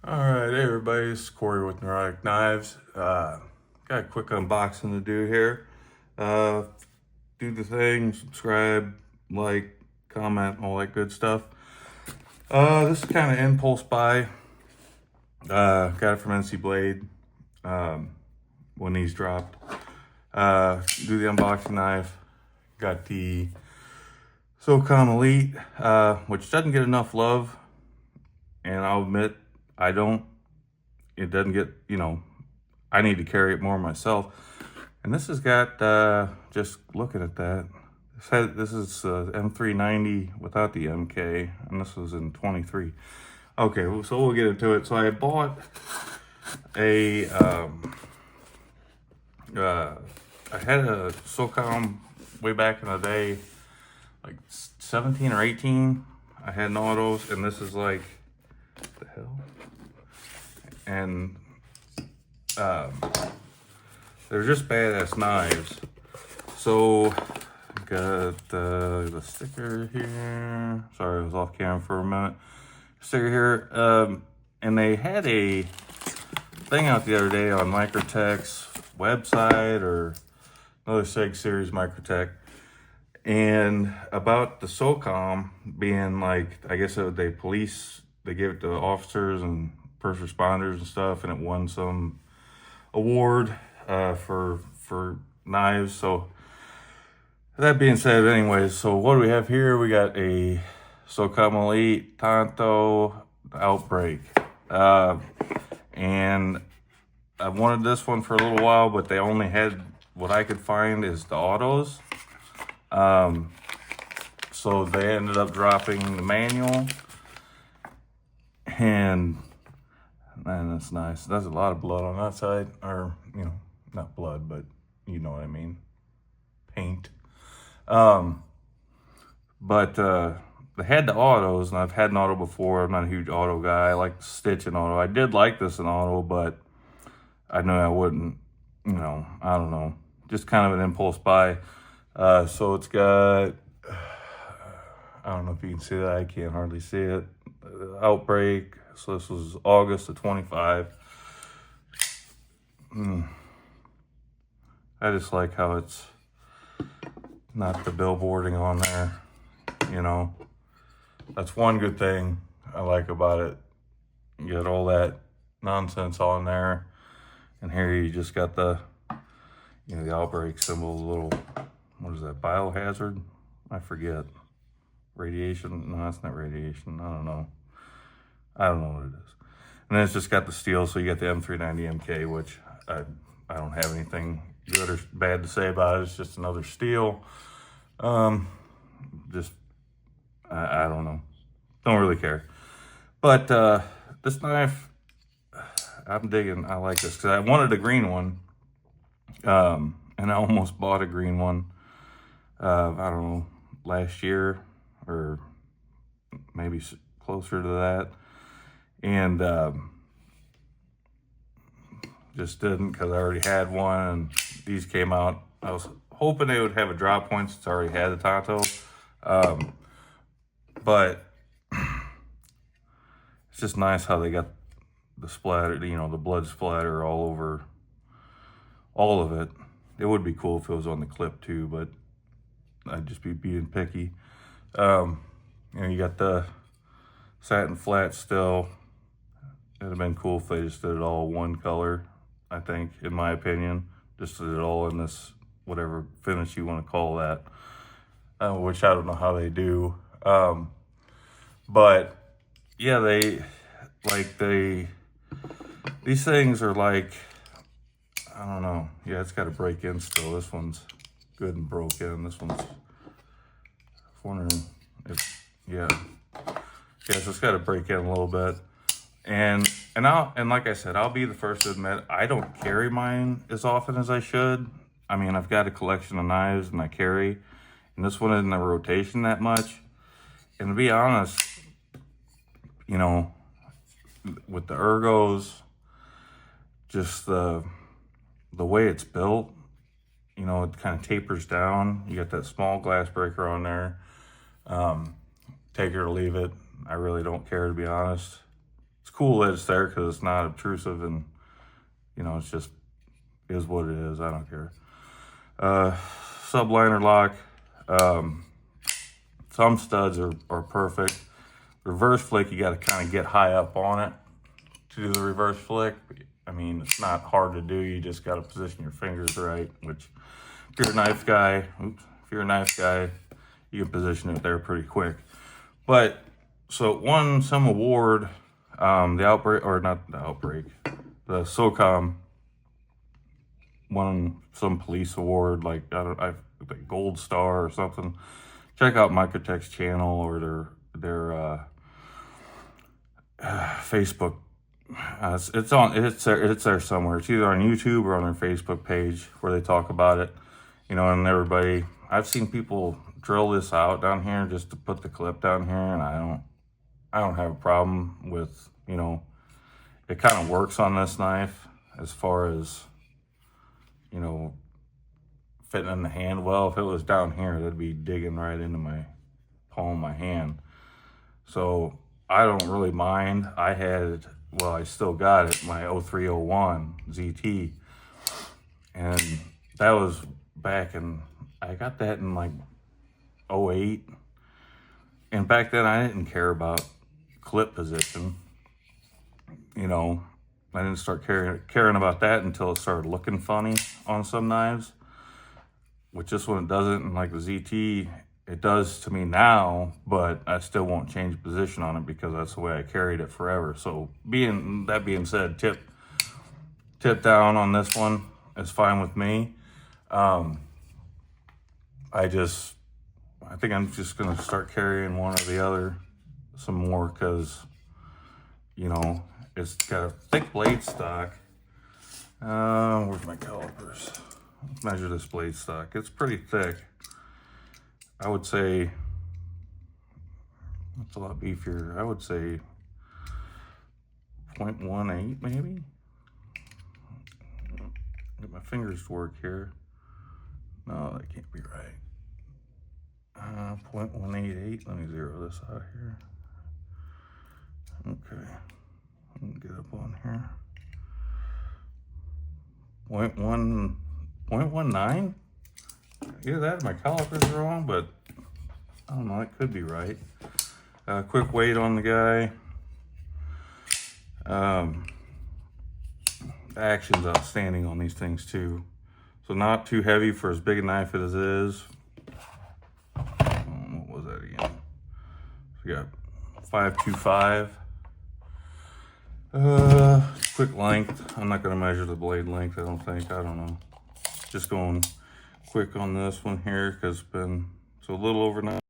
All right, hey everybody, it's Corey with Neurotic Knives. Got a quick unboxing to do here. Uh, do the thing, subscribe, like, comment, all that good stuff. This is kind of impulse buy. Got it from NC Blade when these dropped. Do the unboxing knife. Got the SOCOM Elite, which doesn't get enough love, and I'll admit I don't. It doesn't get, I need to carry it more myself. And this has got, just looking at that, this is M390 without the MK, and this was in 23. Okay, so we'll get into it. So I bought I had a SOCOM way back in the day, like 17 or 18. I had no autos, and this is like, what the hell? And they're just badass knives. So got the sticker here. Sorry, I was off camera for a minute. Sticker here, and they had a thing out the other day on Microtech's website, or another Seg Series Microtech, and about the SOCOM being like, I guess they give it to officers and first responders and stuff, and it won some award for knives. So that being said, anyways, so what do we have here? We got a SOCOM Elite Tonto Outbreak, and I wanted this one for a little while, but they only had, what I could find is the autos. So they ended up dropping the manual, and man, that's nice. There's a lot of blood on that side, or, not blood, but you know what I mean, paint. But they had the autos, and I've had an auto before. I'm not a huge auto guy. I like to stitch an auto. I did like this in auto, but I knew I wouldn't, I don't know. Just kind of an impulse buy. So it's got, I don't know if you can see that. I can't hardly see it. Outbreak. So this was August of 25. I just like how it's not the billboarding on there. That's one good thing I like about it. You get all that nonsense on there. And here you just got the, the Outbreak symbol, the little, what is that, biohazard? I forget. Radiation? No, that's not radiation. I don't know what it is. And then it's just got the steel, so you got the M390 MK, which I don't have anything good or bad to say about it. It's just another steel. I don't know. Don't really care. But this knife, I'm digging. I like this because I wanted a green one. And I almost bought a green one, I don't know, last year, or maybe closer to that. And just didn't, because I already had one, and these came out. I was hoping they would have a drop point since I already had the Tonto. But it's just nice how they got the splatter, the blood splatter all over all of it. It would be cool if it was on the clip too, but I'd just be being picky. You got the satin flat still. It'd have been cool if they just did it all one color, I think, in my opinion. Just did it all in this, whatever finish you want to call that, which I don't know how they do. But yeah, these things are like, I don't know. Yeah, it's got to break in still. This one's good and broken. This one's, wondering if, yeah, so it's got to break in a little bit. And like I said, I'll be the first to admit, I don't carry mine as often as I should. I mean, I've got a collection of knives and I carry, and this one isn't a rotation that much. And to be honest, with the ergos, just the way it's built, it kind of tapers down. You got that small glass breaker on there. Take it or leave it. I really don't care, to be honest. it's cool that it's there because it's not obtrusive, and you know, it's just is what it is. I don't care. Subliner lock. Some studs are perfect. Reverse flick, you got to kind of get high up on it to do the reverse flick. I mean, it's not hard to do. You just got to position your fingers right, which if you're a knife guy, you can position it there pretty quick. But so it won some award, the Outbreak, or not the Outbreak, the SOCOM won some police award, like like Gold Star or something. Check out Microtech's channel or their Facebook. It's there somewhere. It's either on YouTube or on their Facebook page where they talk about it. You know, and everybody, I've seen people drill this out down here just to put the clip down here, and I don't have a problem with, you know, it kind of works on this knife as far as, you know, fitting in the hand well. If it was down here, that'd be digging right into my palm of my hand. So I don't really mind. I still got it, my 0301 ZT. And that was back in, I got that in like 08. And back then I didn't care about clip position. You know, I didn't start caring about that until it started looking funny on some knives. Which this one, it doesn't, and like the ZT, it does to me now, but I still won't change position on it because that's the way I carried it forever. So that being said, tip down on this one is fine with me. I think I'm just gonna start carrying one or the other some more because, you know, it's got a thick blade stock. Where's my calipers? Let's measure this blade stock. It's pretty thick. I would say it's a lot beefier. I would say 0.18 maybe. Get my fingers to work here. No, that can't be right. 0.188. Let me zero this out here. Okay. Let me get up on here. 0.19? Either that or my calipers are wrong, but I don't know, it could be right. Quick weight on the guy. The action's outstanding on these things too. So not too heavy for as big a knife as it is. What was that again? So we got 525. Quick length. I'm not gonna measure the blade length, I don't think. I don't know. Just going quick on this one here because it's been so little over 9.